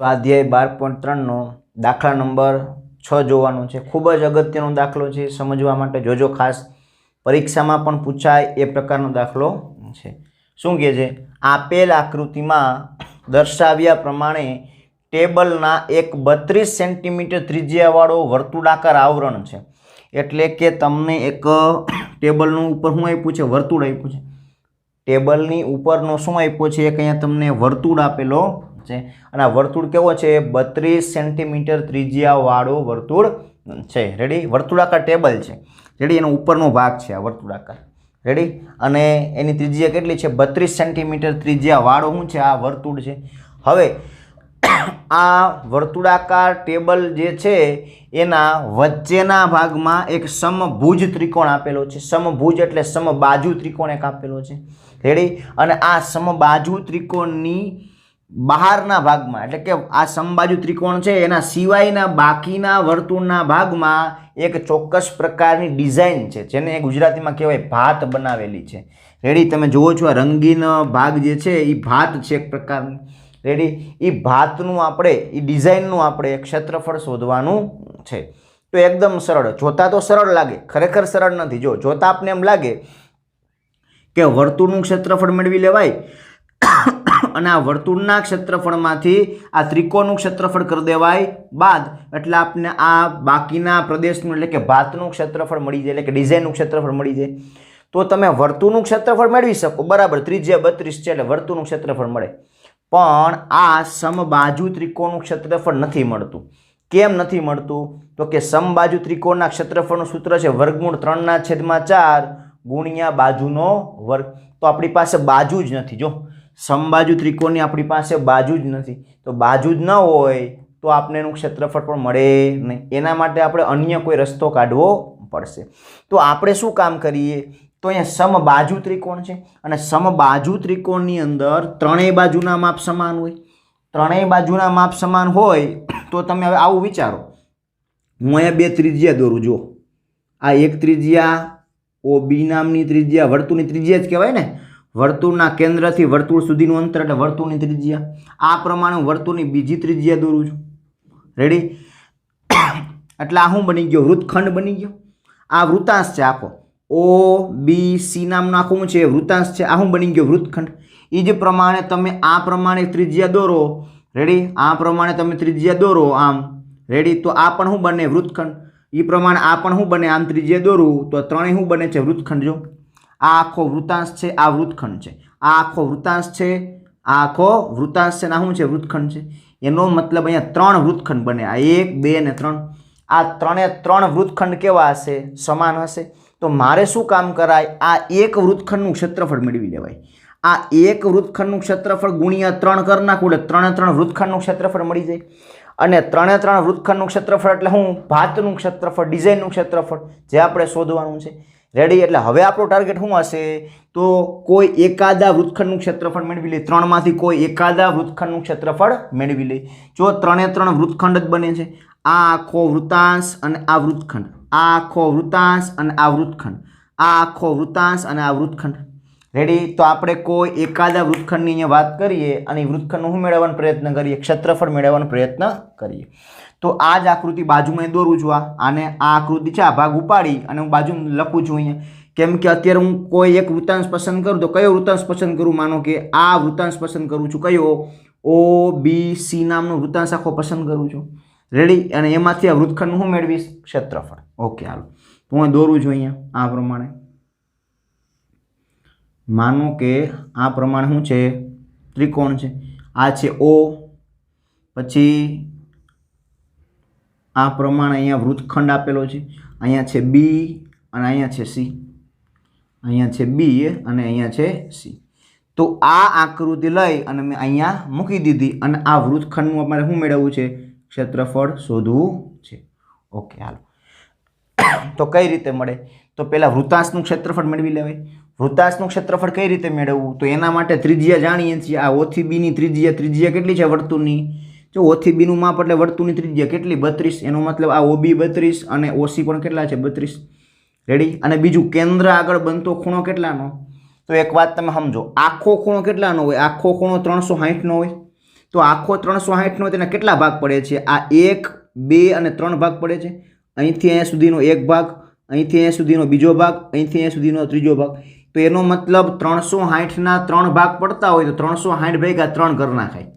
સ્વાધ્યાય 12.3 દાખલા નંબર 6 જોવાનો છે। ખૂબ જ અગત્યનો દાખલો છે, સમજવા માટે જોજો ખાસ। પરીક્ષામાં પણ પૂછાય એ પ્રકારનો દાખલો છે। શું કહે છે? આપેલ આકૃતિમાં દર્શાવ્યા પ્રમાણે ટેબલના એક 32 સેન્ટીમીટર ત્રિજ્યાવાળો વર્તુળાકાર આવરણ છે। એટલે કે તમને એક ટેબલનું ઉપર શું આપ્યું છે? વર્તુળ આપ્યું છે। ટેબલની ઉપરનો શું આપ્યો છે? એક અહીંયા તમને વર્તુળ આપેલો છે અને આ વર્તુળ કેવો છે? 32 સેન્ટીમીટર ત્રિજ્યાવાળો વર્તુળ છે। રેડી? વર્તુળાકાર ટેબલ છે। રેડી? એનો ઉપરનો ભાગ છે આ વર્તુળાકાર। રેડી? અને એની ત્રિજ્યા કેટલી છે? 32 સેન્ટીમીટર ત્રિજ્યાવાળો શું છે? આ વર્તુળ છે। હવે આ વર્તુળાકાર ટેબલ જે છે એના વચ્ચેના ભાગમાં એક સમભુજ ત્રિકોણ આપેલો છે। સમભુજ એટલે સમબાજુ ત્રિકોણ એક આપેલો છે। રેડી? અને આ સમબાજુ ત્રિકોણની બહારના ભાગમાં એટલે કે આ સમબાજુ ત્રિકોણ છે એના સિવાયના બાકીના વર્તુળના ભાગમાં એક ચોક્કસ પ્રકારની ડિઝાઇન છે, જેને ગુજરાતીમાં કહેવાય ભાત બનાવેલી છે। રેડી? તમે જુઓ છો આ રંગીન ભાગ જે છે એ ભાત છે એક પ્રકારનું। રેડી? એ ભાતનું આપણે એ ડિઝાઇનનું આપણે ક્ષેત્રફળ શોધવાનું છે। તો એકદમ સરળ, જોતા તો સરળ લાગે, ખરેખર સરળ નથી। જો જોતા આપને એમ લાગે કે વર્તુળનું ક્ષેત્રફળ મેળવી લેવાય અને આ વર્તુળના ક્ષેત્રફળમાંથી આ ત્રિકોણનું ક્ષેત્રફળ કરી દેવાય બાદ એટલે આપને આ બાકીના પ્રદેશનું એટલે કે ભાતનું ક્ષેત્રફળ મળી જાય, એટલે કે ડિઝાઇનનું ક્ષેત્રફળ મળી જાય। તો તમે વર્તુળનું ક્ષેત્રફળ મેળવી શકો, બરાબર, ત્રિજ્યા 32 છે એટલે વર્તુળનું ક્ષેત્રફળ મળે। પણ આ સમબાજુ ત્રિકોણનું ક્ષેત્રફળ નથી મળતું। કેમ નથી મળતું? તો કે સમબાજુ ત્રિકોણના ક્ષેત્રફળનું સૂત્ર છે વર્ગમૂળ 3/4 ગુણ્યા બાજુનો વર્ગ। તો આપણી પાસે બાજુ જ નથી। જો સમબાજુ ત્રિકોણની આપણી પાસે બાજુ જ નથી, તો બાજુ જ ન હોય તો આપણે એનું ક્ષેત્રફળ પણ મળે નહીં। એના માટે આપણે અન્ય કોઈ રસ્તો કાઢવો પડશે। તો આપણે શું કામ કરીએ? તો અહીંયા સમબાજુ ત્રિકોણ છે અને સમબાજુ ત્રિકોણની અંદર ત્રણેય બાજુના માપ સમાન હોય। ત્રણેય બાજુના માપ સમાન હોય તો તમે હવે આવું વિચારો, હું અહીંયા બે ત્રિજ્યા દોરું। જો આ એક ત્રિજ્યા, OB નામની ત્રિજ્યા, વર્તુળની ત્રિજ્યા જ કહેવાય ને, વર્તુળના કેન્દ્રથી વર્તુળ સુધીનું અંતર એટલે વર્તુળની ત્રિજ્યા। આ પ્રમાણે હું વર્તુળની બીજી ત્રિજ્યા દોરું છું। રેડી? એટલે આ શું બની ગયો? વૃત્તખંડ બની ગયો। આ વૃત્તાંશ છે આખો, OBC નામનો આખું છે વૃત્તાંશ છે। આ શું બની ગયો? વૃત્તખંડ। એ જ પ્રમાણે તમે આ પ્રમાણે ત્રિજ્યા દોરો। રેડી? આ પ્રમાણે તમે ત્રિજ્યા દોરો આમ। રેડી? તો આ પણ શું બને? વૃત્તખંડ। એ પ્રમાણે આ પણ શું બને? આમ ત્રિજ્યા દોરું તો ત્રણેય શું બને છે? વૃત્તખંડ। જો આ આખો વૃત્તાંશ છે, આ વૃત્તખંડ છે, આ આખો વૃત્તાંશ છે, આ આખો વૃત્તાંશ છે, આ શું છે? વૃત્તખંડ છે। એનો મતલબ અહીંયા ત્રણ વૃત્તખંડ બને, આ 1, 2 અને 3। આ ત્રણ વૃત્તખંડ કેવા હશે? સમાન હશે। તો મારે શું કામ કરાય? આ એક વૃત્તખંડનું ક્ષેત્રફળ મેળવી લેવાય। આ એક વૃત્તખંડનું ક્ષેત્રફળ ગુણ્યા 3 કરી નાખું એટલે 3 વૃત્તખંડનું ક્ષેત્રફળ મળી જાય। અને 3 વૃત્તખંડનું ક્ષેત્રફળ એટલે શું? ભાતનું ક્ષેત્રફળ, ડિઝાઇનનું ક્ષેત્રફળ, જે આપણે શોધવાનું છે। રેડી? એટલે હવે આપણો ટાર્ગેટ શું હશે? તો કોઈ એકાદા વૃત્તખંડનું ક્ષેત્રફળ મેળવી લે, ત્રણમાંથી કોઈ એકાદા વૃત્તખંડનું ક્ષેત્રફળ મેળવી લે। જો 3 વૃત્તખંડ જ બને છે, આ આખો વૃત્તાંશ અને આ વૃત્તખંડ, આ આખો વૃત્તાંશ અને આ વૃત્તખંડ, આ આખો વૃત્તાંશ અને આ વૃત્તખંડ। રેડી? તો આપણે કોઈ એકાદા વૃત્તખંડની અહીંયા વાત કરીએ અને વૃત્તખંડનું શું મેળવવાનો પ્રયત્ન કરીએ? ક્ષેત્રફળ મેળવવાનો પ્રયત્ન કરીએ। તો આ જ આકૃતિ બાજુમાં દોરું છું। આને આ આકૃતિ છે, આ ભાગ ઉપાડી અને હું બાજુ લખું છું અહીંયા, કેમ કે અત્યારે હું કોઈ એક વૃત્તાંશ પસંદ કરું તો કયો વૃત્તાંશ પસંદ કરું? માનો કે આ વૃત્તાંશ પસંદ કરું છું। કયો? OBC નામનો વૃત્તાંશ આખો પસંદ કરું છું। રેડી? અને એમાંથી આ વૃત્તખંડનું શું મેળવીશ? ક્ષેત્રફળ। ઓકે, હાલો હું દોરું છું અહીંયા આ પ્રમાણે। માનો કે આ પ્રમાણે શું છે? ત્રિકોણ છે। આ છે O, પછી આ પ્રમાણે અહીંયા વૃત્તખંડ આપેલો છે, અહીંયા છે B અને અહીંયા છે C, અહીંયા છે B અને અહીંયા છે C। તો આ આકૃતિ લઈ અને મેં અહીંયા મૂકી દીધી અને આ વૃત્તખંડનું અમારે શું મેળવવું છે? ક્ષેત્રફળ શોધવું છે। ઓકે, હાલો તો કઈ રીતે મળે? તો પહેલા વૃત્તાંશનું ક્ષેત્રફળ મેળવી લેવાય। વૃત્તાંશનું ક્ષેત્રફળ કઈ રીતે મેળવવું? તો એના માટે ત્રિજ્યા જાણીએ છીએ। આ O થી B ની ત્રિજ્યા કેટલી છે વર્તુળની? જો O થી B નું માપ એટલે વર્તુળની ત્રિજ્યા કેટલી? 32। એનો મતલબ આ OB 32 અને OC પણ કેટલા છે? 32। રેડી? અને બીજું કેન્દ્ર આગળ બનતો ખૂણો કેટલાનો? તો એક વાત તમે સમજો, આખો ખૂણો કેટલાનો હોય? આખો ખૂણો 360 નો હોય। तो आखो 360 तेना केटला भाग पड़े छे? आ 1, 2 અને 3 भाग पड़े छे। અહીંથી અહીંયા સુધીનો એક ભાગ, અહીંથી અહીંયા સુધીનો બીજો ભાગ, અહીંથી અહીંયા સુધીનો ત્રીજો ભાગ। તો એનો મતલબ 360ના 3 ભાગ પડતા હોય તો 360 ભેગા 3 કરી નાખાય।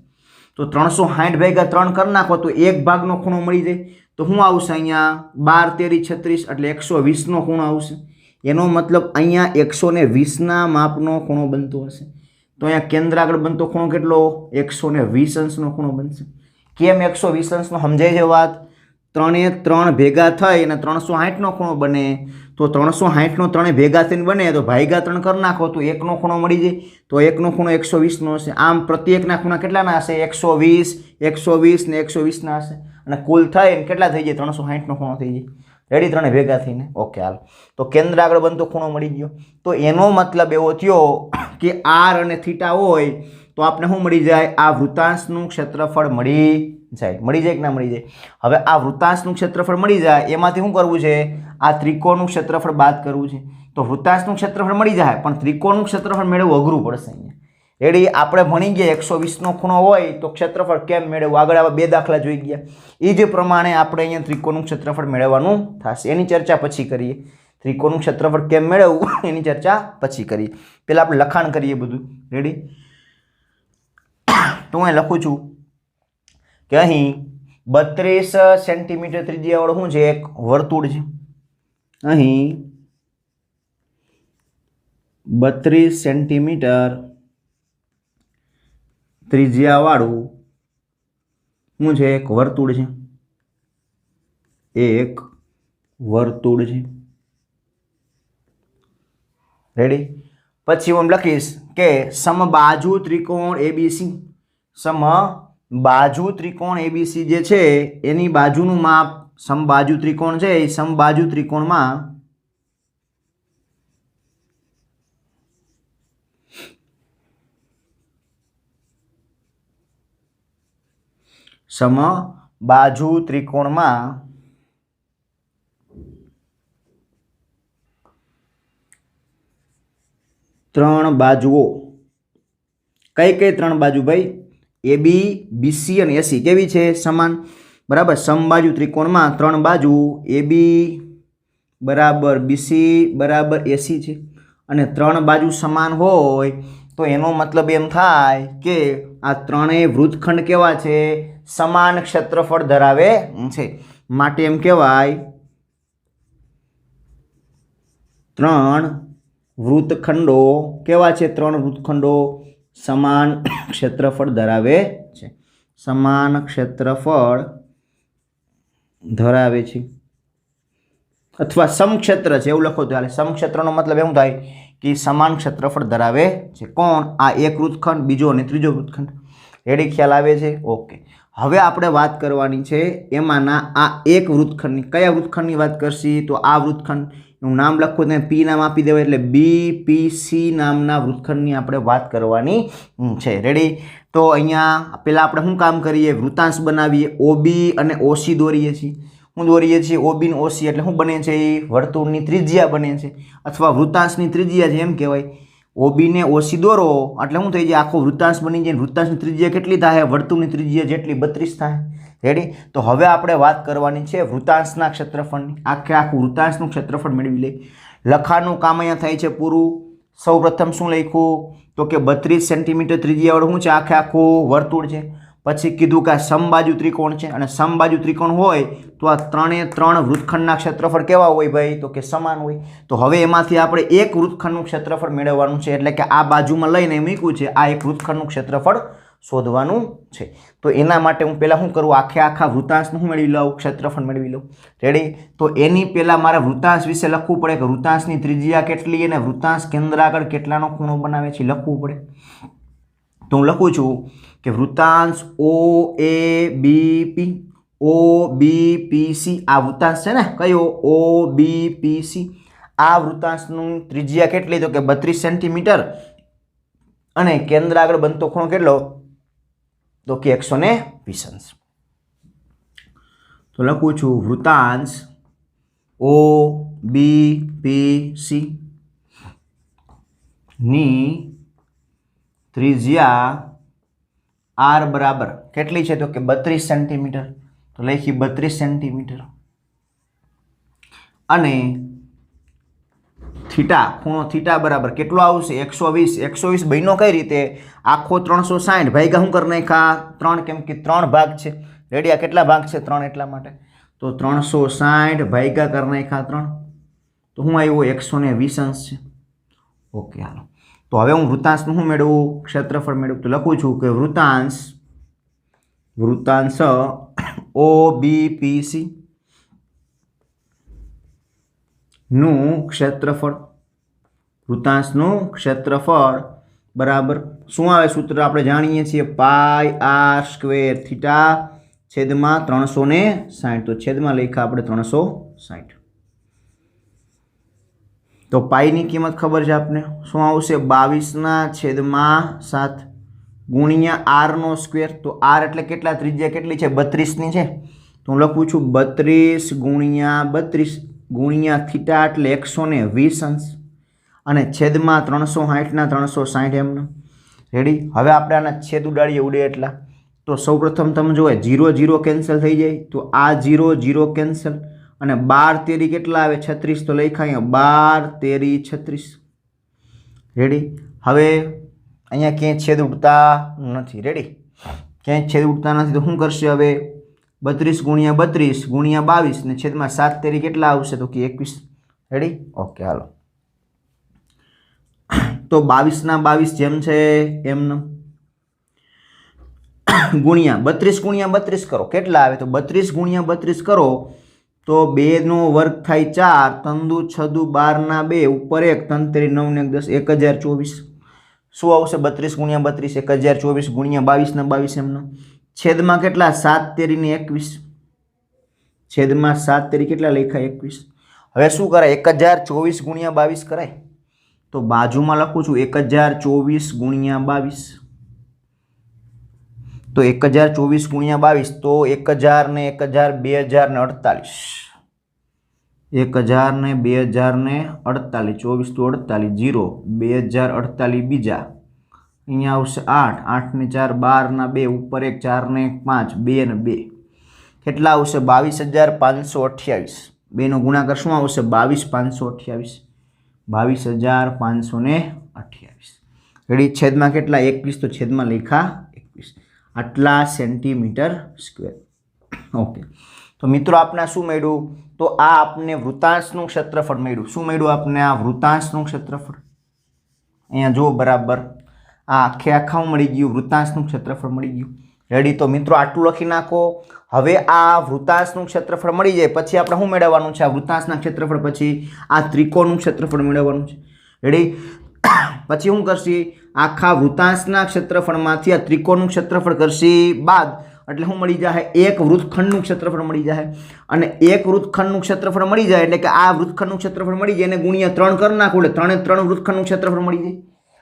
તો 360 ભેગા 3 કરી નાખો તો એક ભાગનો ખૂણો મળી જાય। તો શું આવશે અહીંયા? 12, 13, 36 એટલે 120નો ખૂણો આવશે। એનો મતલબ અહીંયા 120ના માપનો ખૂણો બનતો હશે। તો અહીંયા કેન્દ્ર આગળ બનતો ખૂણો કેટલો? 120 અંશનો ખૂણો બનશે। કેમ 120 અંશનો? સમજાય છે વાત? 3 એ 3 ભેગા થઈ અને 360નો ખૂણો બને। તો 360નો 3 ભેગા થઈને બને તો ભાગ્યા 3 કરી નાખો તો એકનો ખૂણો મળી જાય। તો એકનો ખૂણો 120નો હશે। આમ પ્રત્યેકના ખૂણા કેટલાના હશે? 120, 120 ને 120ના હશે અને કુલ થઈને કેટલા થઈ જાય? 360નો ખૂણો થઈ જાય। રેડી? 3 ભેગા થઈને ઓકે હાલ। તો કેન્દ્ર આગળ બનતો ખૂણો મળી ગયો। તો એનો મતલબ એવો થયો કે r અને θ હોય તો આપણે શું મળી જાય? આ વૃત્તાંશનું ક્ષેત્રફળ મળી જાય। મળી જાય કે ના મળી જાય? હવે આ વૃત્તાંશનું ક્ષેત્રફળ મળી જાય એમાંથી શું કરવું છે? આ ત્રિકોણનું ક્ષેત્રફળ બાદ કરવું છે। તો વૃત્તાંશનું ક્ષેત્રફળ મળી જાય પણ ત્રિકોણનું ક્ષેત્રફળ મેળવવું અઘરું પડશે અહીંયા। રેડી? આપણે ભણી ગયા 120નો ખૂણો હોય તો ક્ષેત્રફળ કેમ મેળવવું? આગળ આવા 2 દાખલા જોઈ ગયા। એ જ પ્રમાણે આપણે અહીંયા ત્રિકોણનું ક્ષેત્રફળ મેળવવાનું થશે। એની ચર્ચા પછી કરીએ। ત્રિકોણનું ક્ષેત્રફળ કેમ મેળવવું એની ચર્ચા પછી કરીએ। પહેલા આપણે લખાણ કરીએ બધું। રેડી? તો હું લખું છું કે અહીં 32 સેન્ટીમીટર ત્રિજ્યાવાળું શું છે? એક વર્તુળ છે। અહીં 32 સેન્ટીમીટર ત્રિજ્યાવાળું શું છે? એક વર્તુળ છે। એક વર્તુળ છે। રેડી? પછી હું લખીશ કે સમબાજુ ત્રિકોણ એબીસી, સમબાજુ ત્રિકોણ એબીસી જે છે એની બાજુનું માપ, સમબાજુ ત્રિકોણ છે એ સમબાજુ ત્રિકોણમાં સમબાજુ ત્રિકોણમાં 3 બાજુઓ, કઈ કઈ 3 બાજુ ભાઈ? AB, BC અને AC કેવી છે? સમાન। બરાબર? સમબાજુ ત્રિકોણમાં 3 બાજુ AB બરાબર BC બરાબર AC છે અને 3 બાજુ સમાન હોય તો એનો મતલબ એમ થાય કે આ ત્રણેય વૃત્તખંડ કેવા છે? સમાન ક્ષેત્રફળ ધરાવે છે। માટે એમ કહેવાય 3 વૃત્તખંડો કેવા છે? 3 વૃત્તખંડો સમાન ક્ષેત્રફળ ધરાવે છે। સમાન ક્ષેત્રફળ ધરાવે છે અથવા સમક્ષેત્ર છે એવું લખો તો ચાલે। સમક્ષેત્રનો મતલબ એમ થાય કે સમાન ક્ષેત્રફળ ધરાવે છે। કોણ? આ એક વૃત્તખંડ, બીજો અને ત્રીજો વૃત્તખંડ। રેડી? ખ્યાલ આવે છે? ઓકે। હવે આપણે વાત કરવાની છે એમાંના આ એક વૃત્તખંડની। કયા વૃત્તખંડની વાત કરશી? તો આ વૃત્તખંડ નું નામ લખો તો P નામ આપી દેવાય એટલે BPC નામના વૃત્તખંડની આપણે વાત કરવાની છે। રેડી? તો અહીંયા પહેલા આપણે શું કામ કરીએ? વૃત્તાંશ બનાવીએ। OB અને OC દોરીએ છીએ। શું દોરીએ છીએ? OB અને OC એટલે શું બને છે? વર્તુળની ત્રિજ્યા બને છે અથવા વૃત્તાંશની ત્રિજ્યા છે એમ કહેવાય। OB ને OC દોરો એટલે શું થઈ જાય? આખો વૃત્તાંશ બની જાય। વૃત્તાંશની ત્રિજ્યા કેટલી થાય? વર્તુળની ત્રિજ્યા જેટલી 32 થાય। રેડી? તો હવે આપણે વાત કરવાની છે વૃત્તાંશના ક્ષેત્રફળની। આખું વૃત્તાંશનું ક્ષેત્રફળ મેળવી લઈએ। લખાણનું કામ અહીંયા થાય છે પૂરું। સૌપ્રથમ શું લખ્યું? તો કે 32 સેન્ટીમીટર ત્રિજ્યાવાળું શું છે? આખું વર્તુળ છે। પછી કીધું કે આ સમબાજુ ત્રિકોણ છે અને સમબાજુ ત્રિકોણ હોય તો આ 3 વૃત્તખંડના ક્ષેત્રફળ કેવા હોય ભાઈ? તો કે સમાન હોય। તો હવે એમાંથી આપણે એક વૃત્તખંડનું ક્ષેત્રફળ મેળવવાનું છે એટલે કે આ બાજુમાં લઈને મૂક્યું છે આ એક વૃત્તખંડનું ક્ષેત્રફળ શોધવાનું છે। તો એના માટે હું પહેલા શું કરું? આખા વૃત્તાંશનું શું મેળવી લઉં? ક્ષેત્રફળ મેળવી લઉં। રેડી? તો એની પહેલા મારે વૃત્તાંશ વિશે લખવું પડે કે વૃત્તાંશની ત્રિજ્યા કેટલી અને વૃત્તાંશ કેન્દ્ર આગળ કેટલાનો ખૂણો બનાવે છે લખવું પડે। તો હું લખું છું કે વૃત્તાંશ OABP, OBPC આ વૃત્તાંશ છે ને કયો? OBPC। આ વૃત્તાંશનું ત્રિજ્યા કેટલી? તો કે 32 સેન્ટીમીટર અને કેન્દ્ર આગળ બનતો ખૂણો કેટલો? તો કે 120 અંશ। તો લખું છું વૃત્તાંશ OBPC ની ત્રિજ્યા આર બરાબર કેટલી છે તો કે 32 સેન્ટીમીટર, તો લખી 32 સેન્ટીમીટર અને થીટા ખૂણો થીટા બરાબર કેટલો આવશે 120. 120 બન્યો કઈ રીતે આખો 360 ભાગ્યા શું કરી નાખ્યા 3 કેમ કે 3 ભાગ છે રેડી આ કેટલા ભાગ છે 3 એટલા માટે તો 360 ભાગ્યા કરી નાખ્યા 3 તો હું આવ્યો 120 અંશ છે ઓકે હાલો તો હવે હું વૃત્તાંશનું શું મેળવું ક્ષેત્રફળ મેળવું તો લખું છું કે વૃત્તાંશ OBPC નું ક્ષેત્રફળ વૃત્તાંશનું ક્ષેત્રફળ બરાબર શું આવે સૂત્ર આપણે જાણીએ છીએ પાઈ આર સ્ક્વેર થીટા છેદમાં 360 તો છેદમાં લખ્યા આપણે 360 તો પાઈની કિંમત ખબર છે આપને શું આવશે 22/7 ગુણ્યા આર નો સ્ક્વેર તો આર એટલે કેટલા ત્રિજ્યા કેટલી છે 32 ની છે તો હું લખું છું 32 ગુણ્યા 32 ગુણ્યા થીટા એટલે 120 અંશ અને છેદમાં 360 ના 360 એમને રેડી હવે આપણે આના છેદ ઉડાડીએ ઉડે એટલા તો સૌપ્રથમ તમે જોવે 0 0 કેન્સલ થઈ જાય તો આ 0 0 કેન્સલ અને 12 તેરી કેટલા આવે 36 તો લખાય 12 તેરી 36 રેડી હવે અહીંયા ક્યાંય છેદ ઉડતા નથી રેડી ક્યાંય છેદ ઉડતા નથી તો શું કરશે હવે 32 ગુણ્યા 32 ગુણ્યા 22 ને છેદમાં 7 તેરી કેટલા આવશે તો કે 21 રેડી ઓકે હાલો તો 22 ના 22 જેમ છે એમને ગુણ્યા 32 ગુણ્યા 32 કરો કેટલા આવે તો 32 ગુણ્યા 32 કરો તો 2 નો વર્ગ થાય 4 તંદુ 6 12 ના 2 ઉપર 1 3 તેરી 9 ને 10 1024 શું આવશે 32 ગુણ્યા 32 1024 ગુણ્યા 22 ના 22 એમનો છેદમાં કેટલા 7 તેરી ને 21 છેદમાં 7 તેરી કેટલા લખાય 21 હવે શું કરાય 1024 ગુણ્યા 22 કરાય તો બાજુમાં લખું છું 1024 ગુણ્યા 22 તો 1024 ગુણ્યા 22 તો 1000 ને 1000 2048 1000 ને 2048 24 તો 48 0 2048 બીજા અહીંયા આવશે 8 8 ને 4 12 ના 2 ઉપર 1 4 ને 5 2 ને 2 કેટલા આવશે 22528 2 નો ગુણાકાર શું આવશે 22528 22528 રેડી છેદમાં કેટલા 21 તો છેદમાં લખા 21 આટલા સેન્ટીમીટર સ્ક્વેર ઓકે તો મિત્રો આપણે શું મળ્યું તો આ આપને વૃત્તાંશનું ક્ષેત્રફળ મળ્યું શું મળ્યું આપને આ વૃત્તાંશનું ક્ષેત્રફળ અહીંયા જો બરાબર આ આખું મળી ગયું વૃત્તાંશનું ક્ષેત્રફળ મળી ગયું રેડી તો મિત્રો આટલું લખી નાખો હવે આ વૃત્તાંશનું ક્ષેત્રફળ મળી જાય પછી આપણે શું મેળવવાનું છે આ વૃત્તાંશના ક્ષેત્રફળ પછી આ ત્રિકોણનું ક્ષેત્રફળ મેળવવાનું છે રેડી પછી શું કરશી આખા વૃત્તાંશના ક્ષેત્રફળમાંથી આ ત્રિકોણનું ક્ષેત્રફળ કરશી બાદ એટલે શું મળી જાય એક વૃત્તખંડનું ક્ષેત્રફળ મળી જાય અને એક વૃત્તખંડનું ક્ષેત્રફળ મળી જાય એટલે કે આ વૃત્તખંડનું ક્ષેત્રફળ મળી જાય એને ગુણ્યા 3 કરી નાખો એટલે 3 3 વૃત્તખંડનું ક્ષેત્રફળ મળી જાય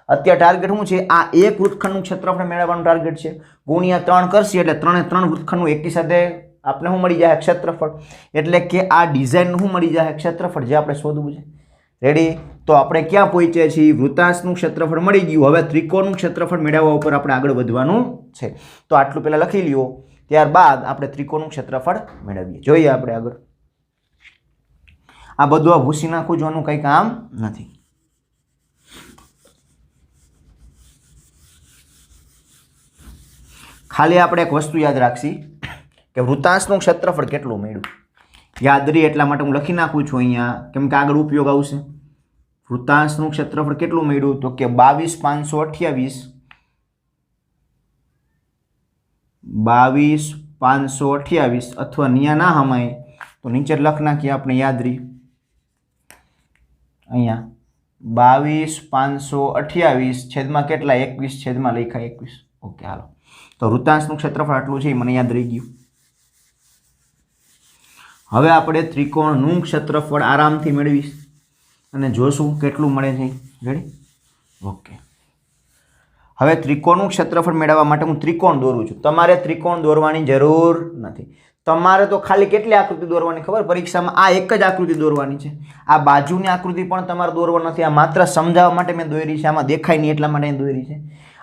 અત્યારે ટાર્ગેટ શું છે આ એક વૃત્તખંડનું ક્ષેત્રફળ મેળવવાનું ટાર્ગેટ છે ગુણ્યા 3 કરશી એટલે 3 3 વૃત્તખંડનું એકી સાથે આપણે શું મળી જાય ક્ષેત્રફળ એટલે કે આ ડિઝાઇનનું શું મળી જાય ક્ષેત્રફળ જે આપણે શોધવું છે રેડી તો આપણે ક્યાં પહોંચ્યા છીએ વૃત્તાંશનું ક્ષેત્રફળ મળી ગયું હવે ત્રિકોણનું ક્ષેત્રફળ મેળવવા ઉપર આપણે આગળ વધવાનું છે તો આટલું પહેલા લખી લ્યો ત્યારબાદ આપણે ત્રિકોણનું ક્ષેત્રફળ મેળવીએ જોઈએ આપણે આગળ આ બધું આ ભૂસી નાખું જોવાનું કંઈ કામ નથી ખાલી આપણે એક વસ્તુ યાદ રાખશી કે વૃત્તાંશનું ક્ષેત્રફળ કેટલું મળ્યું યાદ રહી એટલા માટે હું લખી નાખું છું અહીંયા કેમ કે આગળ ઉપયોગ આવશે વૃત્તાંશનું ક્ષેત્રફળ કેટલું મળ્યું તો કે 22528 અથવા નિયા ના હમાય તો નીચે લખ નાખીએ આપણે યાદ રહી અહીંયા 22528 છેદમાં કેટલા 21 છેદમાં લખાય 21 ઓકે હાલો તો વૃત્તાંશનું ક્ષેત્રફળ આટલું છે મને યાદ રહી ગયું હવે આપણે ત્રિકોણનું ક્ષેત્રફળ આરામથી મેળવીશ અને જોશું કેટલું મળે છે રેડી ઓકે હવે ત્રિકોણનું ક્ષેત્રફળ મેળવવા માટે હું ત્રિકોણ દોરું છું તમારે ત્રિકોણ દોરવાની જરૂર નથી તમારે તો ખાલી કેટલી આકૃતિ દોરવાની ખબર પરીક્ષામાં આ એક જ આકૃતિ દોરવાની છે આ બાજુની આકૃતિ પણ તમારે દોરવા નથી આ માત્ર સમજાવવા માટે મેં દોરી છે આમાં દેખાય નહીં એટલા માટે દોરી છે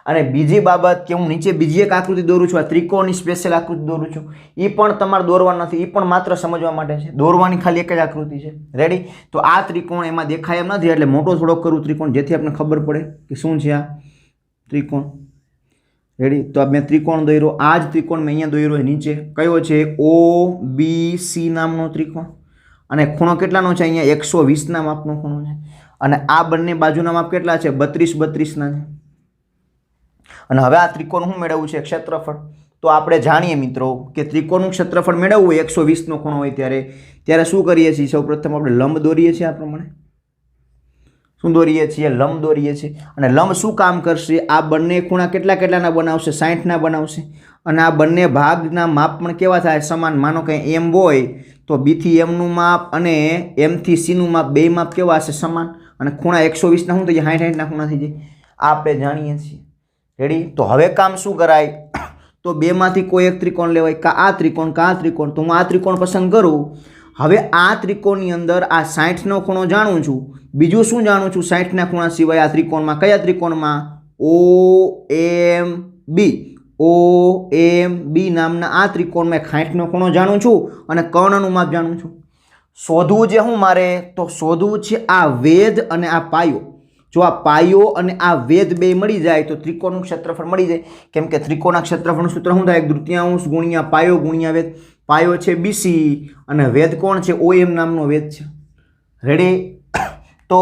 અને બીજી બાબત કે હું નીચે બીજી એક આકૃતિ દોરું છું, આ ત્રિકોણની સ્પેશિયલ આકૃતિ દોરું છું, એ પણ તમારે દોરવા નથી, એ પણ માત્ર સમજવા માટે છે. દોરવાની ખાલી એક જ આકૃતિ છે. રેડી? તો આ ત્રિકોણ એમાં દેખાય એમ નથી એટલે મોટો થોડોક કરું ત્રિકોણ, જેથી આપણે ખબર પડે કે શું છે આ ત્રિકોણ. રેડી? તો મેં ત્રિકોણ દોર્યો, આ જ ત્રિકોણ મેં અહીંયા દોર્યો નીચે. કયો છે? OBC નામનો ત્રિકોણ. અને ખૂણો કેટલાનો છે? અહીંયા 120 માપનો ખૂણો છે. અને આ બંને બાજુના માપ કેટલા છે? 32 ના છે. અને હવે આ ત્રિકોણ શું મેળવવું છે? ક્ષેત્રફળ. તો આપણે જાણીએ મિત્રો કે ત્રિકોણનું ક્ષેત્રફળ મેળવવું હોય 120 ખૂણો હોય ત્યારે શું કરીએ છીએ? સૌપ્રથમ આપણે લંબ દોરીએ છીએ. આ પ્રમાણે શું દોરીએ છીએ? લંબ દોરીએ છીએ. અને લંબ શું કામ કરશે? આ બંને ખૂણા કેટલાના બનાવશે? 60 બનાવશે. અને આ બંને ભાગના માપ પણ કેવા થાય? સમાન. માનો કે M હોય તો B થી M નું માપ અને M થી C નું માપ, બે માપ કેવા હશે? સમાન. અને ખૂણા 120 ના શું થઈ જાય? 60 ના ખૂણા થઈ જાય. આ આપણે જાણીએ છીએ. રેડી? તો હવે કામ શું કરાય? તો બેમાંથી કોઈ એક ત્રિકોણ લેવાય, કા આ ત્રિકોણ કા આ ત્રિકોણ. તો હું આ ત્રિકોણ પસંદ કરું. હવે આ ત્રિકોણની અંદર આ 60 ખૂણો જાણું છું. બીજું શું જાણું છું 60 ખૂણા સિવાય આ ત્રિકોણમાં? કયા ત્રિકોણમાં? OMB. OMB નામના આ ત્રિકોણમાં 60 ખૂણો જાણું છું અને કર્ણનું માપ જાણું છું. શોધવું જે હું મારે? તો શોધવું છે આ વેધ અને આ પાયો. જો આ પાયો અને આ વેધ બે મળી જાય તો ત્રિકોણનું ક્ષેત્રફળ મળી જાય. કેમ કે ત્રિકોણના ક્ષેત્રફળનું સૂત્ર શું થાય? 1/3 ગુણ્યા પાયો ગુણ્યા વેધ. પાયો છે BC અને વેધ કોણ છે? OM નામનો વેધ છે. રેડી? તો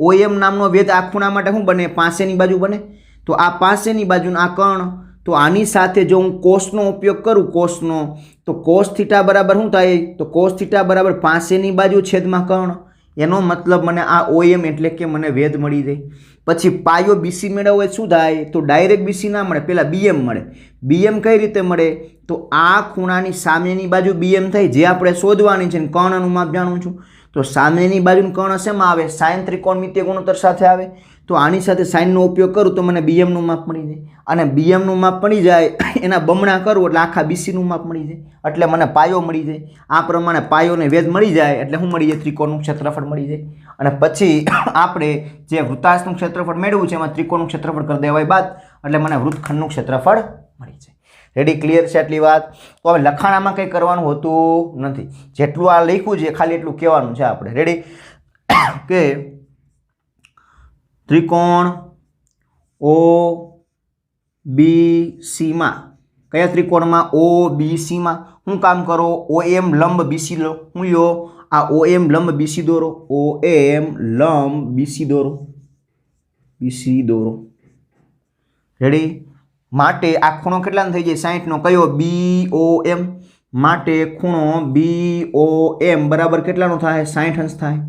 OM નામનો વેધ આ ખૂણા માટે શું બને? પાસેની બાજુ બને. તો આ પાસેની બાજુનો આ કર્ણ. તો આની સાથે જો હું કોસનો ઉપયોગ કરું, કોસનો, તો કોસ થીટા બરાબર શું થાય? તો કોસ થીટા બરાબર પાસેની બાજુ છેદમાં કર્ણ. એનો મતલબ મને આ OM એટલે કે મને વેધ મળી જાય. પછી પાયો BC મેળવવો શું થાય? તો ડાયરેક્ટ BC ના મળે, પહેલા BM મળે. BM કઈ રીતે મળે? તો આ ખૂણાની સામેની બાજુ BM થઈ, જે આપણે શોધવાની છે. કર્ણનું માપ જાણું છું. તો સામેની બાજુનું કર્ણ શેમાં આવે? સાઇન ત્રિકોણમિતીય ગુણોત્તર સાથે આવે. તો આની સાથે સાઇનનો ઉપયોગ કરું તો મને BM નું માપ મળી જાય. અને BM નું માપ મળી જાય એના બમણા કરું એટલે આખા BC નું માપ મળી જાય. એટલે મને પાયો મળી જાય. આ પ્રમાણે પાયોને વેધ મળી જાય એટલે શું મળી જાય? ત્રિકોણનું ક્ષેત્રફળ મળી જાય. અને પછી આપણે જે વૃત્તાંશનું ક્ષેત્રફળ મેળવ્યું છે એમાં ત્રિકોણનું ક્ષેત્રફળ કરી દેવાય બાદ એટલે મને વૃત્તખંડનું ક્ષેત્રફળ મળી જાય. રેડી? ક્લિયર છે આટલી વાત? તો હવે લખાણામાં કંઈ કરવાનું હોતું નથી. જેટલું આ લખ્યું છે ખાલી એટલું કહેવાનું છે આપણે. રેડી? કે ત્રિકોણ OBC માં, કયા ત્રિકોણમાં? OBC માં શું કામ કરો? OM લંબ BC લો. હું લ્યો? આ OM લંબ BC દોરો. OM લંબ BC દોરો. BC દોરો. રેડી? માટે આ ખૂણો કેટલાનો થઈ જાય? 60 નો. કયો? BOM. માટે ખૂણો BOM બરાબર કેટલાનો થાય? 60 અંશ થાય.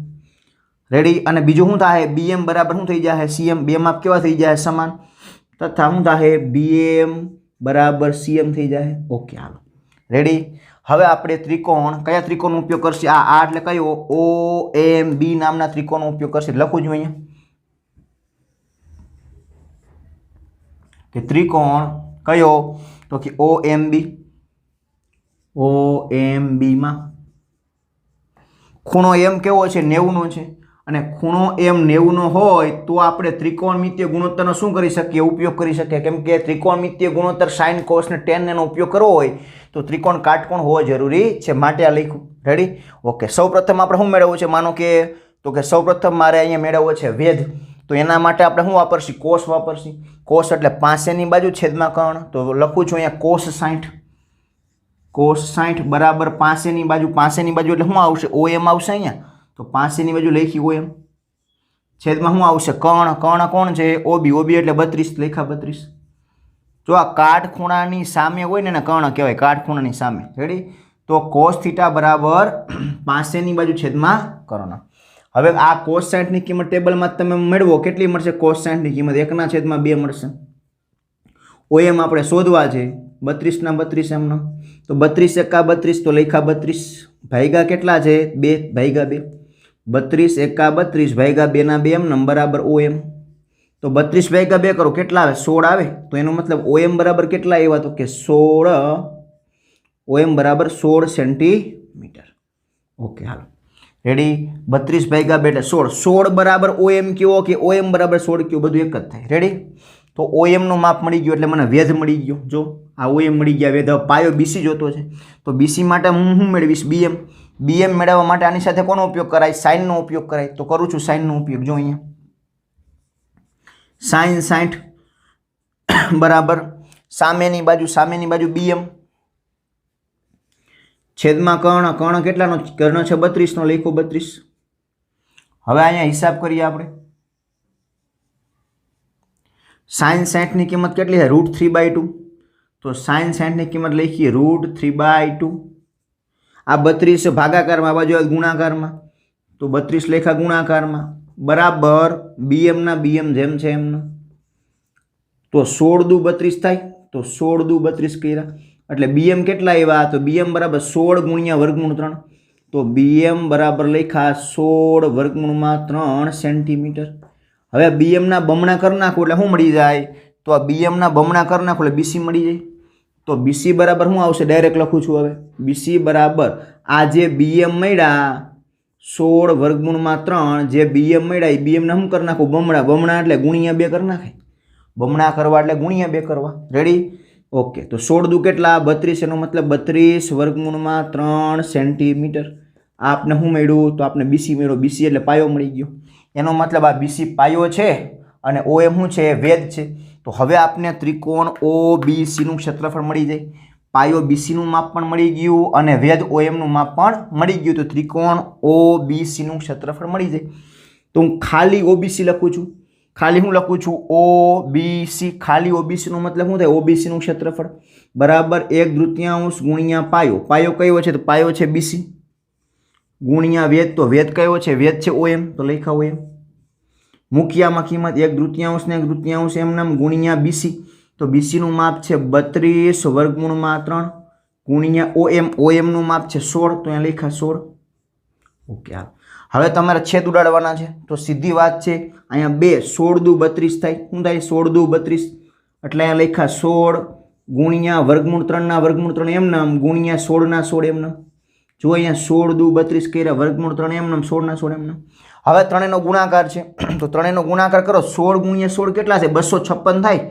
રેડી? અને બીજું શું થાય? BM બરાબર શું થઈ જાય? CM. બે માપ કેવા થઈ જાય? સમાન. તથા શું થાય? BM બરાબર CM થઈ જાય. ઓકે, હાલો. રેડી? હવે આપણે ત્રિકોણ, કયા ત્રિકોણનો ઉપયોગ કરશે? આ એટલે કયો? OMB નામના ત્રિકોણનો ઉપયોગ કરશે. લખું છું અહીંયા કે ત્રિકોણ કયો? તો કે OMB. OMB માં ખૂણો M કેવો છે? 90 નો છે. અને ખૂણો M 90 નો હોય તો આપણે ત્રિકોણમિતીય ગુણોત્તરનો શું કરી શકીએ? ઉપયોગ કરી શકીએ. કેમ કે ત્રિકોણમિતીય ગુણોત્તર sin, cos ને tan એનો ઉપયોગ કરવો હોય તો ત્રિકોણ કાટકોણ હોવો જરૂરી છે. માટે આ લખ્યું. રેડી? ઓકે. સૌપ્રથમ આપણે શું મેળવવું છે? માનો કે તો કે સૌપ્રથમ મારે અહીંયા મેળવવો છે વેધ. તો એના માટે આપણે શું વાપરશું? કોસ વાપરશું. કોસ એટલે પાસેની બાજુ છેદમાં કર્ણ. તો લખું છું અહીંયા cos 60. cos 60 બરાબર પાસેની બાજુ. પાસેની બાજુ એટલે શું આવશે? OM આવશે અહીંયા. તો પાસેની બાજુ લખી OM. છેદમાં શું આવશે? કર્ણ. કર્ણ કોણ છે? OB. OB એટલે 32. લખ્યા 32. જો આ કાટખૂણાની સામે હોય ને એને કર્ણ કહેવાય. કાટખૂણાની સામે. રેડી? તો cos થીટા બરાબર પાસેની બાજુ છેદમાં કર્ણ. હવે આ cos 60 ની કિંમત ટેબલમાં તમે મેળવો. કેટલી મળશે? cos 60 ની કિંમત 1/2 મળશે. OM આપણે શોધવા છે. 32 ના 32 એમનો. તો 32 એકા 32 તો લખ્યા 32. ભાગ્યા કેટલા છે? 2 ભાગ્યા 2. 32 એકા 32 ભાગ્યા 2 ના 2 એમ બરાબર OM. તો 32 ભાગ્યા 2 કરો કેટલા આવે? 16 આવે. તો એનો મતલબ OM બરાબર કેટલા આવ્યા? તો કે 16. OM બરાબર 16 સેન્ટીમીટર. ઓકે, હાલો. રેડી? 32 ભાગ્યા 2 એટલે 16. 16 બરાબર OM કયો? કે OM બરાબર 16 કયો? બધું એક જ થાય. રેડી? તો તો OM નું માપ મળી ગયું એટલે મને વેધ મળી ગયો. જો આ OM મળી ગયા, વેધ. હવે પાયો BC જોતો છે તો BC માટે હું શું મેળવીશ? BM. BM મેળવવા માટે આની સાથે કોનો ઉપયોગ કરાય? સાઇન નો ઉપયોગ કરાય. તો કરું છું સાઇન નો ઉપયોગ. જો અહીંયા સાઇન 60 બરાબર સામેની બાજુ BM છેદમાં કર્ણ કેટલાનો? કર્ણ છે 32 નો, લખો 32. હવે અહીંયા હિસાબ કરીએ આપણે. સાઇન 60 ની કિંમત કેટલી છે? √3/2. તો સાઇન 60 ની કિંમત લખીએ √3/2. આ 32 ભાગાકારમાં, આ બાજુ ગુણાકારમાં, તો 32 લેખા ગુણાકારમાં બરાબર BM ના BM જેમ છે એમનો. તો 16 દુ 32 થાય. તો 16 દુ 32 કર્યા એટલે BM કેટલા આવ્યા? તો BM બરાબર 16 ગુણ્યા વર્ગમૂળ 3. તો BM બરાબર લખ્યા 16 વર્ગમૂળમાં 3 સેન્ટીમીટર. હવે BM ના બમણા કરી નાખો એટલે શું મળી જાય? તો આ BM ના બમણા કરી નાખો એટલે BC મળી જાય. તો BC બરાબર શું આવશે? ડાયરેક્ટ લખું છું હવે. BC બરાબર આ જે BM મળ્યા 16 વર્ગમૂળમાં 3 જે BM મળ્યા એ BM ને શું કરી નાખો? બમણા એટલે ગુણ્યા 2 કરી નાખાય. બમણા કરવા એટલે ગુણ્યા 2 કરવા. રેડી? ઓકે. તો 16 દુ કેટલા? 32. એનો મતલબ 32 વર્ગમૂળમાં 3 સેન્ટીમીટર. આપને શું મળ્યું? તો આપણે BC મળ્યો. BC એટલે પાયો મળી ગયો. એનો મતલબ આ BC પાયો છે અને OM શું છે? વેધ છે. તો હવે આપને ત્રિકોણ OBC નું ક્ષેત્રફળ મળી જાય. પાયો BC નું માપ પણ મળી ગયું અને વેધ OM નું માપ પણ મળી ગયું. તો ત્રિકોણ OBC નું ક્ષેત્રફળ મળી જાય. તો હું ખાલી OBC લખું છું. ખાલી હું લખું છું? OBC. ખાલી OBC નો મતલબ શું થાય? OBC નું ક્ષેત્રફળ બરાબર 1/3 ગુણ્યા પાયો. પાયો કયો છે? તો પાયો છે BC ગુણ્યા વેધ. તો વેધ કયો છે? વેધ છે OM. તો લખ્યા OM. મુખ્યામાં કિંમત 1/3 ને 1/3 એમ ગુણ્યા BC. તો BC નું માપ છે 32 વર્ગમૂળમાં 3 ગુણ્યા OM. OM નું માપ છે 16. તો અહીંયા લખ્યા 16. ઓકે. હવે તમારે છેદ ઉડાડવાના છે તો સીધી વાત છે. અહીંયા 2 16 દુ 32 થાય. શું થાય? 16 દુ 32 એટલે અહીંયા લખ્યા 16 ગુણ્યા વર્ગમૂળ 3 ના વર્ગમૂળ 3 એમ ગુણ્યા 16 ના 16 એમ. જો અહીંયા 16 દુ 32 કર્યા, વર્ગમૂળ 3 એમ 16 ના 16 એમ. હવે ત્રણેયનો ગુણાકાર છે તો ત્રણેયનો ગુણાકાર કરો. 16 ગુણ્યા 16 કેટલા છે? 256 થાય.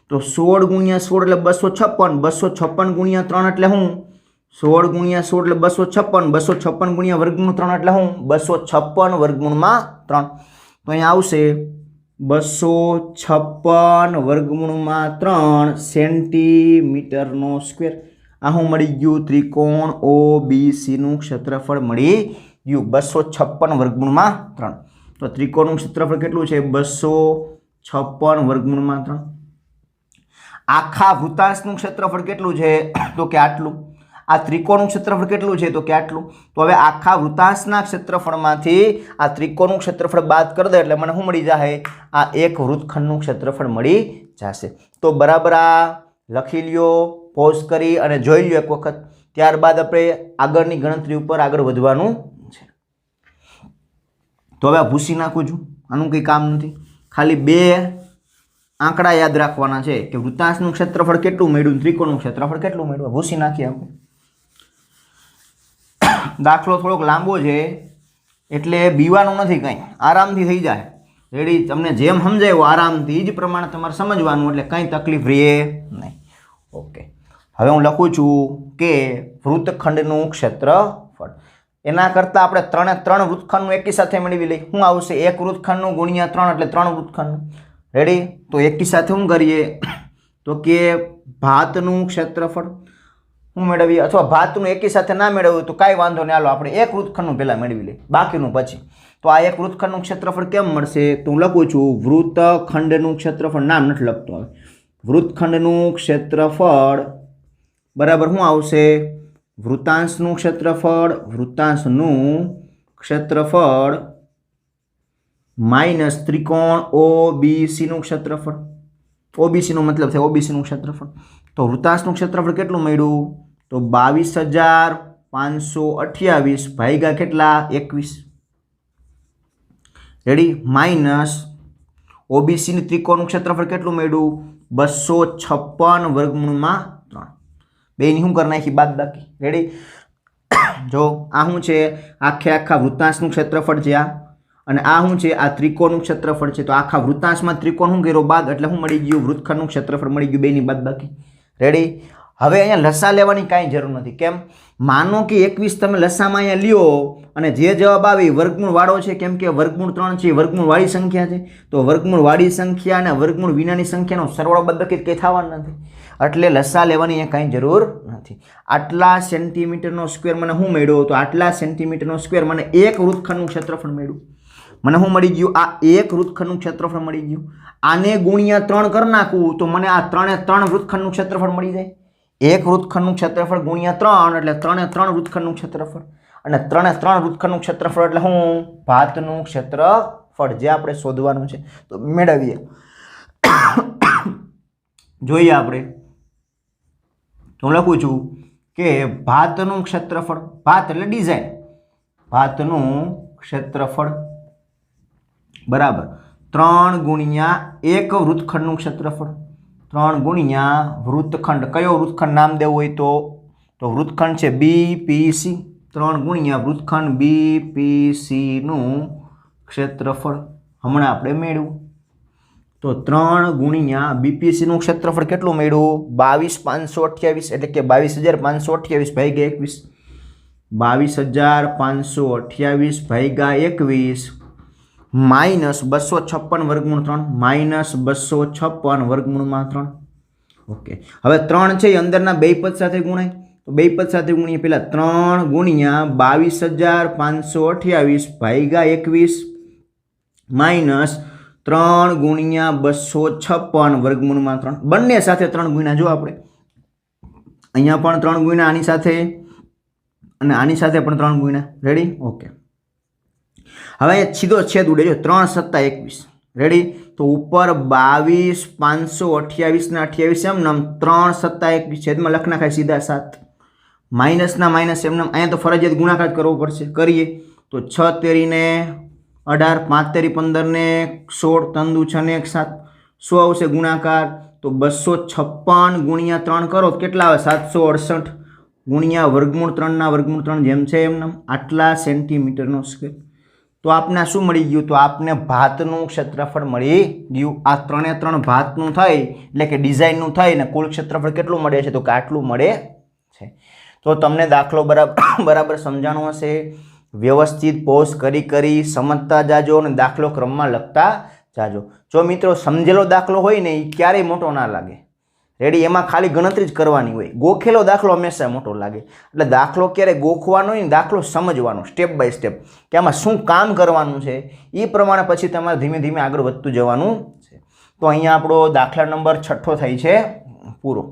તો 16 ગુણ્યા 16 એટલે 256. 256 ગુણ્યા 3 એટલે શું? 16 ગુણ્યા 16 એટલે 256. 256 ગુણ્યા વર્ગમૂળ 3 એટલે શું? 256 વર્ગમૂળમાં 3. તો અહીંયા આવશે 256 વર્ગમૂળમાં 3 સેન્ટીમીટરનો સ્ક્વેર. આ શું મળી ગયું? ત્રિકોણ OBC નું ક્ષેત્રફળ મળી ગયું 256 વર્ગમૂળમાં 3. તો ત્રિકોણનું ક્ષેત્રફળ કેટલું છે? 256 વર્ગમૂળમાં 3. આખા વૃત્તાંશનું ક્ષેત્રફળ કેટલું છે? તો કે આટલું. આ ત્રિકોણનું ક્ષેત્રફળ કેટલું છે? તો કે આટલું. તો હવે આખા વૃત્તાંશના ક્ષેત્રફળમાંથી આ ત્રિકોણનું ક્ષેત્રફળ બાદ કરી દે એટલે મને શું મળી જશે? આ એક વૃત્તખંડનું ક્ષેત્રફળ મળી જશે. તો બરાબર આ લખી લ્યો, પોઝ કરી અને જોઈ લ્યો એક વખત. ત્યારબાદ આપણે આગળની ગણતરી ઉપર આગળ વધવાનું છે. તો હવે ભૂસી નાખું છું. આનું કંઈ કામ નથી. ખાલી 2 આંકડા યાદ રાખવાના છે કે વૃત્તાંશનું ક્ષેત્રફળ કેટલું મળ્યું, ત્રિકોણનું ક્ષેત્રફળ કેટલું મળ્યું. ભૂસી નાખીએ આપણે. દાખલો થોડોક લાંબો છે એટલે બીવાનું નથી, કંઈ આરામથી થઈ જાય. રેડી? તમને જેમ સમજાયું આરામથી જ પ્રમાણે તમારે સમજવાનું એટલે કંઈ તકલીફ રહે નહીં. ઓકે. હવે હું લખું છું કે વૃત્તખંડનું ક્ષેત્રફળ. એના કરતાં આપણે 3 વૃત્તખંડનું એકી સાથે મેળવી લઈએ. શું આવશે? 1 વૃત્તખંડનું ગુણ્યા 3 એટલે 3 વૃત્તખંડનું. રેડી? તો એકી સાથે શું કરીએ? તો કે ભાતનું ક્ષેત્રફળ હું મેળવીએ, અથવા ભાતનું એકી સાથે ના મેળવ્યું તો કાંઈ વાંધો નહીં. હાલો આપણે 1 વૃત્તખંડનું પહેલાં મેળવી લઈએ, બાકીનું પછી. તો આ 1 વૃત્તખંડનું ક્ષેત્રફળ કેમ મળશે? તો હું લખું છું વૃત્તખંડનું ક્ષેત્રફળ. નામ નથી લખતો હવે. વૃત્તખંડનું ક્ષેત્રફળ બરાબર શું આવશે? વૃત્તાંશનું ક્ષેત્રફળ માઇનસ ત્રિકોણ OBC નું ક્ષેત્રફળ. OBC નો મતલબ થાય OBC નું ક્ષેત્રફળ. તો વૃત્તાંશનું ક્ષેત્રફળ કેટલું મળ્યું? તો 22,528 ભાગ્યા કેટલા? 21. રેડી? માઇનસ OBC ની ત્રિકોણનું ક્ષેત્રફળ કેટલું મળ્યું? 256 વર્ગમૂળમાં 3. બેની શું કરી નાખી? બાદ બાકી. રેડી? જો આ શું છે? આખે આખા વૃત્તાંશનું ક્ષેત્રફળ છે આ, અને આ શું છે? આ ત્રિકોણનું ક્ષેત્રફળ છે. તો આખા વૃત્તાંશમાં ત્રિકોણ શું કર્યો? બાદ. એટલે શું મળી ગયું? વૃત્તખંડનું ક્ષેત્રફળ મળી ગયું, બેની બાદબાકી. રેડી? હવે અહીંયા લસા લેવાની કાંઈ જરૂર નથી. કેમ? માનો કે 21 તમે લસામાં અહીંયા લ્યો અને જે જવાબ આવે વર્ગમૂળ વાળો છે, કેમ કે વર્ગમૂળ 3 છે, વર્ગમૂળ વાળી સંખ્યા છે. તો વર્ગમૂળ વાળી સંખ્યા અને વર્ગમૂળ વિનાની સંખ્યાનો સરવાળો બાદબાકી કંઈ થવાનું નથી. એટલે લસા લેવાની અહીંયા કાંઈ જરૂર નથી. આટલા સેન્ટીમીટરનો સ્ક્વેર મને શું મળ્યો? તો આટલા સેન્ટીમીટરનો સ્ક્વેર મને એક વૃત્તખંડનું ક્ષેત્રફળ મળ્યું. મને શું મળી ગયું? આ એક વૃત્તખંડનું ક્ષેત્રફળ મળી ગયું. આને ગુણ્યા 3 કરી નાખું તો મને આ 3 વૃત્તખંડનું ક્ષેત્રફળ મળી જાય. એક વૃત્તખંડનું ક્ષેત્રફળ ગુણ્યા 3 એટલે 3 વૃત્તખંડનું ક્ષેત્રફળ. અને 3 વૃત્તખંડનું ક્ષેત્રફળ એટલે શું? ભાતનું ક્ષેત્રફળ, જે આપણે શોધવાનું છે. તો મેળવીએ. જોઈએ આપણે. હું લખું છું કે ભાતનું ક્ષેત્રફળ, ભાત એટલે ડિઝાઇન, ભાતનું ક્ષેત્રફળ બરાબર 3 ગુણ્યા 1 વૃત્તખંડનું ક્ષેત્રફળ. 3 ગુણ્યા વૃત્તખંડ. કયો વૃત્તખંડ નામ દેવું હોય તો વૃત્તખંડ છે BPC. 3 ગુણ્યા વૃત્તખંડ BPC નું ક્ષેત્રફળ હમણાં આપણે મેળવ્યું. તો 3 ગુણ્યા BPC નું ક્ષેત્રફળ કેટલું મળ્યું? 22528, એટલે કે 22528 ભાગ્યા 21. 22528 ભાગ્યા 21 માઇનસ 256 વર્ગમૂળ 3, માઇનસ 256 વર્ગમૂળમાં 3. ઓકે, હવે 3 છે એ અંદરના બે પદ સાથે ગુણાય. તો બે પદ સાથે ગુણીએ. પહેલા 3 ગુણ્યા 22528 ભાગ્યા 21 માઇનસ 3 ગુણ્યા 256 વર્ગમૂળમાં 3. બંને સાથે 3 ગુણ્યા. જો આપણે અહીંયા પણ 3 ગુણ્યા, આની સાથે અને આની સાથે પણ 3 ગુણ્યા. રેડી? ઓકે. હવે સીધો છેદ ઉડે. જો 3 + 21. રેડી? તો ઉપર 22528 ને 28 એમ નામ, 3 + 21 છેદમાં લખ નાખાય સીધા 7. માઇનસના માઇનસ એમ નામ. અહીંયા તો ફરજિયાત ગુણાકાર કરવો પડશે. કરીએ તો 6 તેરી ને 18, 5 તેરી 15 ને 16, 3 દુ 6 ને 1 7. શું આવશે ગુણાકાર? તો 256 ગુણ્યા 3 કરો તો કેટલા આવે? 768 ગુણ્યા વર્ગમૂળ 3 ના વર્ગમૂળ 3 જેમ છે એમ નામ. આટલા સેન્ટીમીટરનો સ્ક્વેર. તો આપને શું મળી ગયું? તો આપને ભાતનું ક્ષેત્રફળ મળી ગયું. આ 3 ભાતનું થાય એટલે કે ડિઝાઇનનું થાય ને કુલ ક્ષેત્રફળ કેટલું મળે છે? તો કે આટલું મળે છે. તો તમને દાખલો બરાબર સમજાણો હશે. વ્યવસ્થિત પોઝ કરી સમજતા જાજો અને દાખલો ક્રમમાં લખતા જાજો. જો મિત્રો સમજેલો દાખલો હોય ને એ ક્યારેય મોટો ના લાગે. રેડી? એમાં ખાલી ગણતરી જ કરવાની હોય. ગોખેલો દાખલો હંમેશા મોટો લાગે. એટલે દાખલો ક્યારે ગોખવાનો નહીં, દાખલો સમજવાનો સ્ટેપ બાય સ્ટેપ, કે આમાં શું કામ કરવાનું છે. એ પ્રમાણે પછી તમારે ધીમે ધીમે આગળ વધતું જવાનું છે. તો અહીંયા આપણો દાખલા નંબર 6 થાય છે પૂરો.